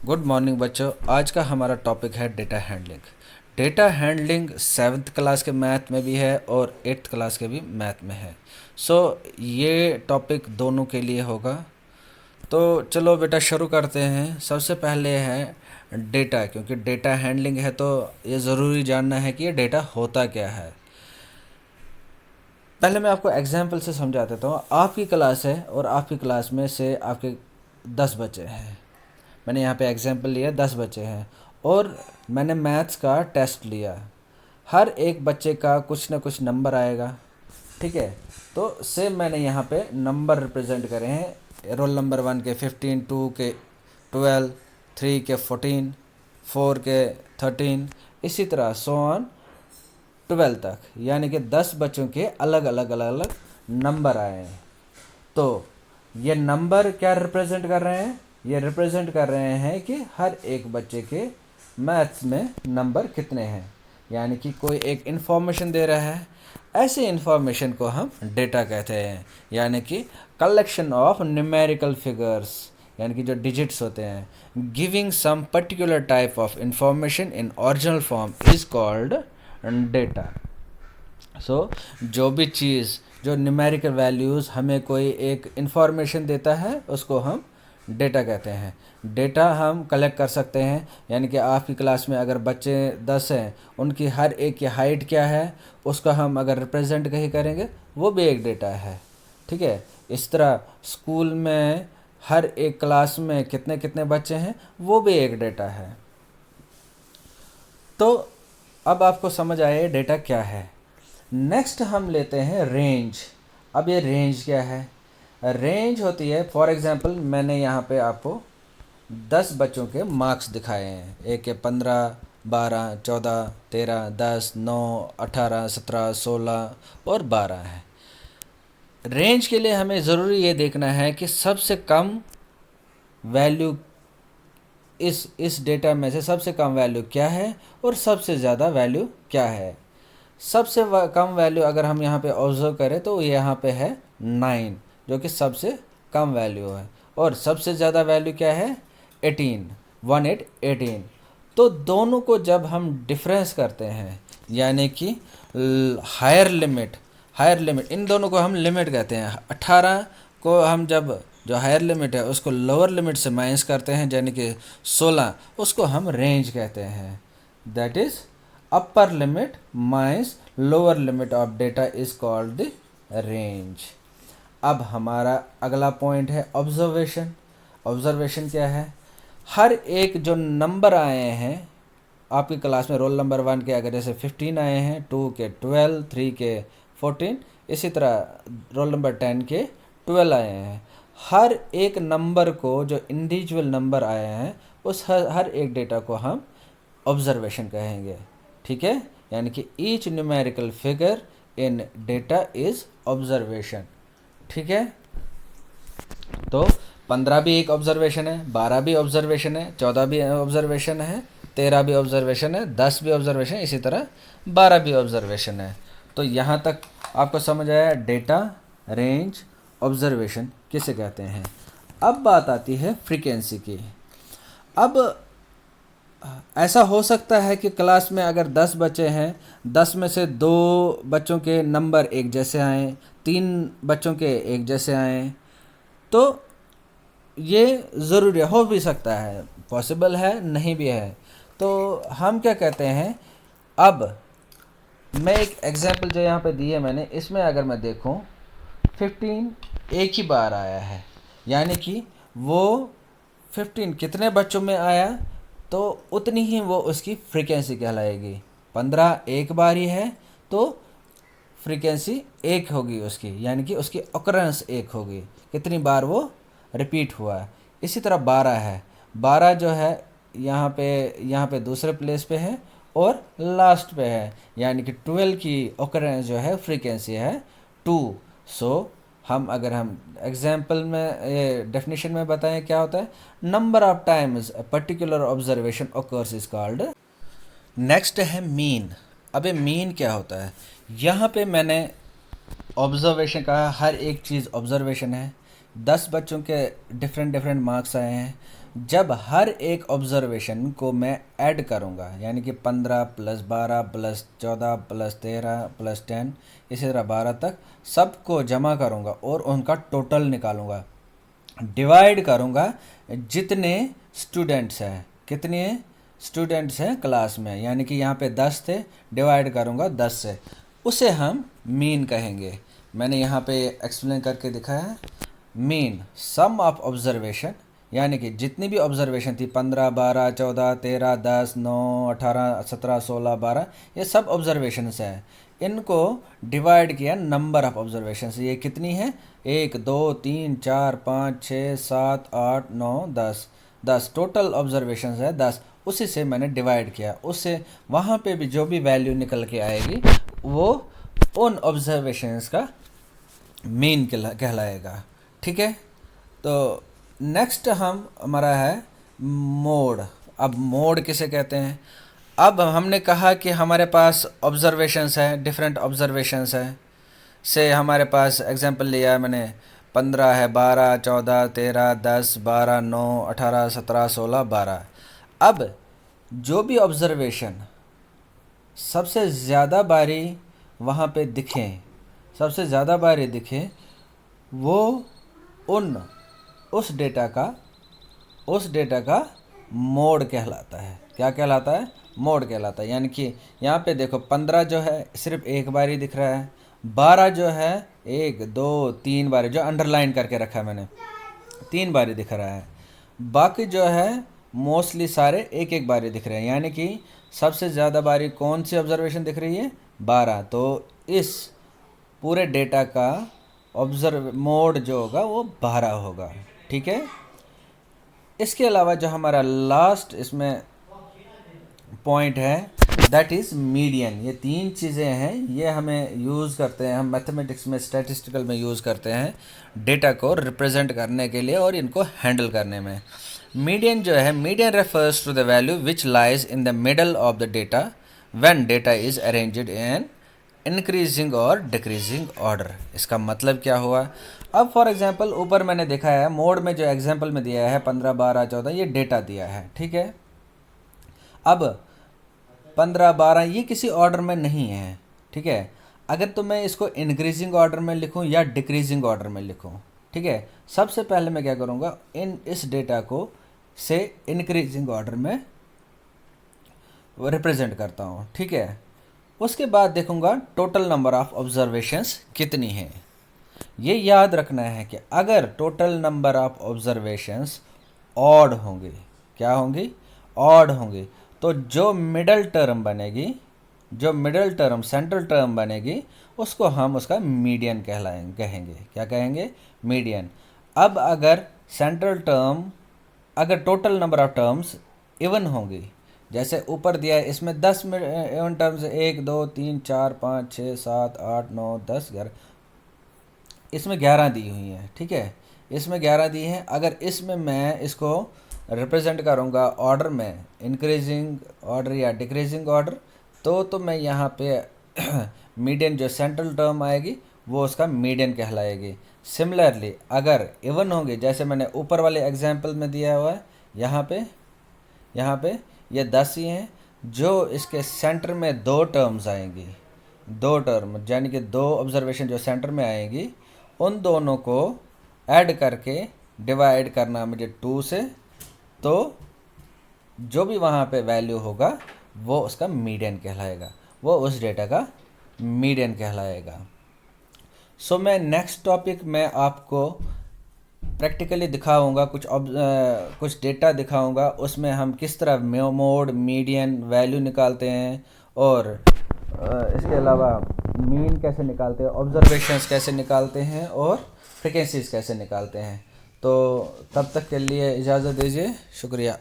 Good morning बच्चों। आज का हमारा टॉपिक है data handling. Data handling 7th class के मैथ में भी है और 8th क्लास के भी मैथ में है। ये टॉपिक दोनों के लिए होगा। तो चलो बेटा शुरू करते हैं। सबसे पहले है डेटा, क्योंकि डेटा हैंडलिंग है तो ये ज़रूरी जानना है कि ये डेटा होता क्या है। पहले मैं आपको एग्जाम्पल से समझा देता हूँ। आपकी क्लास है और आपकी क्लास में से आपके 10 बच्चे हैं। मैंने यहाँ पे एग्जाम्पल लिया, 10 बच्चे हैं और मैंने मैथ्स का टेस्ट लिया। हर एक बच्चे का कुछ ना कुछ नंबर आएगा, ठीक है। तो सेम मैंने यहाँ पे नंबर रिप्रेजेंट करे हैं। रोल नंबर 1 के 15, 2 के 12, 3 के 14, 4 के 13, इसी तरह सो ऑन 12 तक, यानी कि 10 बच्चों के अलग अलग अलग अलग नंबर आए हैं। तो ये नंबर क्या रिप्रेजेंट कर रहे हैं? ये रिप्रेजेंट कर रहे हैं कि हर एक बच्चे के मैथ्स में नंबर कितने हैं, यानी कि कोई एक इन्फॉर्मेशन दे रहा है। ऐसे इन्फॉर्मेशन को हम डेटा कहते हैं, यानी कि कलेक्शन ऑफ न्यूमेरिकल फिगर्स, यानी कि जो डिजिट्स होते हैं। Giving some particular type of information in original form is called data. जो भी चीज़, जो न्यूमेरिकल वैल्यूज़ हमें कोई एक इन्फॉर्मेशन देता है, उसको हम डेटा कहते हैं। डेटा हम कलेक्ट कर सकते हैं, यानी कि आपकी क्लास में अगर बच्चे 10 हैं, उनकी हर एक की हाइट क्या है, उसका हम अगर रिप्रेजेंट कहीं करेंगे, वो भी एक डेटा है, ठीक है। इस तरह स्कूल में हर एक क्लास में कितने कितने बच्चे हैं, वो भी एक डेटा है। तो अब आपको समझ आया डेटा क्या है। नेक्स्ट हम लेते हैं रेंज। अब ये रेंज क्या है? रेंज होती है, फॉर एग्जांपल मैंने यहाँ पे आपको 10 बच्चों के मार्क्स दिखाए हैं। एक के 15, 12, 14, 13, 10, 9, 18, 17, 16 और 12 है। रेंज के लिए हमें ज़रूरी ये देखना है कि सबसे कम वैल्यू इस डेटा में से सबसे कम वैल्यू क्या है और सबसे ज़्यादा वैल्यू क्या है। सबसे कम वैल्यू अगर हम यहाँ पे ऑब्जर्व करें तो यहाँ पे है 9, जो कि सबसे कम वैल्यू है। और सबसे ज़्यादा वैल्यू क्या है? 18, 18। तो दोनों को जब हम डिफरेंस करते हैं, यानी कि हायर लिमिट, इन दोनों को हम लिमिट कहते हैं। 18 को हम जब जो हायर लिमिट है उसको लोअर लिमिट से माइनस करते हैं, यानी कि 16, उसको हम रेंज कहते हैं। That is upper limit minus lower limit of data is called the range. अब हमारा अगला पॉइंट है ऑब्जर्वेशन। ऑब्जर्वेशन क्या है? हर एक जो नंबर आए हैं आपकी क्लास में, रोल नंबर 1 के अगर जैसे 15 आए हैं, 2 के 12, 3 के 14, इसी तरह रोल नंबर 10 के 12 आए हैं। हर एक नंबर को, जो इंडिविजुअल नंबर आए हैं, उस हर एक डेटा को हम ऑब्जर्वेशन कहेंगे, ठीक है। यानी कि each numerical figure in data is observation, ठीक है। तो 15 भी एक ऑब्जर्वेशन है, 12 भी ऑब्जर्वेशन है, 14 भी ऑब्जर्वेशन है, 13 भी ऑब्जर्वेशन है, 10 भी ऑब्जर्वेशन है, इसी तरह 12 भी ऑब्जर्वेशन है। तो यहाँ तक आपको समझ आया डेटा, रेंज, ऑब्जर्वेशन किसे कहते हैं। अब बात आती है फ्रीक्वेंसी की। अब ऐसा हो सकता है कि क्लास में अगर 10 बच्चे हैं, 10 में से 2 बच्चों के नंबर एक जैसे आएँ, 3 बच्चों के एक जैसे आएँ। तो ये ज़रूरी हो भी सकता है, पॉसिबल है, नहीं भी है। तो हम क्या कहते हैं, अब मैं एक एग्जांपल जो यहाँ पे दी है मैंने, इसमें अगर मैं देखूँ 15 एक ही बार आया है, यानी कि वो 15 कितने बच्चों में आया तो उतनी ही वो उसकी फ्रीक्वेंसी कहलाएगी। 15 एक बार ही है तो फ्रीक्वेंसी एक होगी उसकी, यानी कि उसकी ऑकरेंस एक होगी, कितनी बार वो रिपीट हुआ है। इसी तरह 12 है, 12 जो है यहाँ पे दूसरे प्लेस पे है और लास्ट पे है, यानी कि 12 की ऑकरेंस जो है फ्रीक्वेंसी है 2। हम अगर हम एग्जाम्पल में डेफिनेशन में बताएं क्या होता है, number of times a particular observation occurs is called. Next है मीन। अबे मीन क्या होता है? यहाँ पे मैंने ऑब्जर्वेशन कहा, हर एक चीज़ ऑब्जर्वेशन है। 10 बच्चों के डिफरेंट डिफरेंट मार्क्स आए हैं, जब हर एक ऑब्जर्वेशन को मैं ऐड करूँगा, यानी कि 15 + 12 + 14 + 13 + 10 इसी तरह 12 तक सबको जमा करूँगा और उनका टोटल निकालूँगा, डिवाइड करूँगा जितने स्टूडेंट्स हैं, कितने स्टूडेंट्स हैं क्लास में, यानी कि यहाँ पे 10 थे, डिवाइड करूँगा 10 से, उसे हम मीन कहेंगे। मैंने यहाँ पे एक्सप्लेन करके दिखाया है। मीन सम ऑफ ऑब्जर्वेशन, यानी कि जितनी भी ऑब्जर्वेशन थी 15 12 14 13 10 9 18 17 16 12, ये सब ऑब्जर्वेशंस हैं। इनको डिवाइड किया नंबर ऑफ ऑब्जर्वेशंस, ये कितनी है 1 2 3 4 5 6 7 8 9 10 टोटल ऑब्जर्वेशंस है 10, उसी से मैंने डिवाइड किया, उससे वहाँ पे भी जो भी वैल्यू निकल के आएगी वो उन ऑब्जर्वेशंस का मीन कहलाएगा। ठीक है, तो नेक्स्ट हमारा है मोड। अब मोड किसे कहते हैं? अब हमने कहा कि हमारे पास ऑब्जर्वेशंस है, डिफरेंट ऑब्जर्वेशंस है, से हमारे पास एग्जांपल लिया है मैंने, 15 है, 12 14 13 10 12 9 18 17 16 12। अब जो भी ऑब्जर्वेशन सबसे ज़्यादा बारी वहाँ पे दिखें, सबसे ज़्यादा बारी दिखें, वो उस डेटा का मोड कहलाता है। क्या कहलाता है? मोड कहलाता है। यानी कि यहाँ पे देखो 15 जो है सिर्फ एक बारी दिख रहा है, 12 जो है 1 2 3 बारी, जो अंडरलाइन करके रखा है मैंने, 3 बारी दिख रहा है, बाकी जो है मोस्टली सारे एक एक बारी दिख रहे हैं। यानी कि सबसे ज़्यादा बारी कौन सी ऑब्जर्वेशन दिख रही है? 12। तो इस पूरे डेटा का मोड जो होगा वो 12 होगा। ठीक है, इसके अलावा जो हमारा लास्ट इसमें पॉइंट है दैट इज़ मीडियन। ये 3 चीज़ें हैं, ये हमें यूज़ करते हैं, हम मैथमेटिक्स में स्टैटिस्टिकल में यूज़ करते हैं डेटा को रिप्रेजेंट करने के लिए और इनको हैंडल करने में। मीडियन जो है, median refers to the value which lies in the middle of the data when data is arranged in increasing और डिक्रीजिंग ऑर्डर। इसका मतलब क्या हुआ? अब फॉर एग्जांपल ऊपर मैंने देखा है मोड में जो एग्जांपल में दिया है 15 12 14, ये डेटा दिया है। ठीक है, अब 15 12 ये किसी ऑर्डर में नहीं है। ठीक है, अगर तो मैं इसको इंक्रीजिंग ऑर्डर में लिखूं या डिक्रीजिंग ऑर्डर में लिखूं, ठीक है, सबसे पहले मैं क्या करूंगा, इस डेटा को से इंक्रीजिंग ऑर्डर में रिप्रेजेंट करता हूं। ठीक है, उसके बाद देखूंगा टोटल नंबर ऑफ ऑब्जर्वेशंस कितनी है। ये याद रखना है कि अगर total number of observations odd होंगे, क्या होंगी? ऑड होंगी, तो जो मिडल टर्म बनेगी, जो मिडल टर्म सेंट्रल टर्म बनेगी, उसको हम उसका मीडियन कहेंगे। क्या कहेंगे? मीडियन। अब अगर सेंट्रल टर्म, अगर total number of terms even होंगी, जैसे ऊपर दिया है इसमें 10 इवन टर्म्स 1 2 3 4 5 6 7 8 9 10 11, इसमें 11 दी हुई हैं। ठीक है, इसमें 11 दी हैं। अगर इसमें मैं इसको रिप्रेजेंट करूँगा ऑर्डर में, इंक्रीजिंग ऑर्डर या डिक्रीजिंग ऑर्डर, तो मैं यहाँ पे मीडियन जो सेंट्रल टर्म आएगी वो उसका मीडियन कहलाएगी। सिमिलरली अगर इवन होंगे, जैसे मैंने ऊपर वाले एग्जांपल में दिया हुआ है, यहाँ पे ये 10 ही हैं, जो इसके सेंटर में 2 टर्म्स आएंगी, 2 टर्म, यानी कि 2 ऑब्जर्वेशन जो सेंटर में आएंगी, उन दोनों को ऐड करके डिवाइड करना मुझे 2 से, तो जो भी वहाँ पे वैल्यू होगा वो उसका मीडियन कहलाएगा, वो उस डेटा का मीडियन कहलाएगा। सो मैं नेक्स्ट टॉपिक में आपको प्रैक्टिकली दिखाऊंगा, कुछ डेटा दिखाऊंगा, उसमें हम किस तरह मोड, मीडियन, वैल्यू निकालते हैं, और इसके अलावा मीन कैसे निकालते हैं, ऑब्जर्वेशंस कैसे निकालते हैं, और फ्रिक्वेंसीज कैसे निकालते हैं। तो तब तक के लिए इजाज़त दीजिए, शुक्रिया।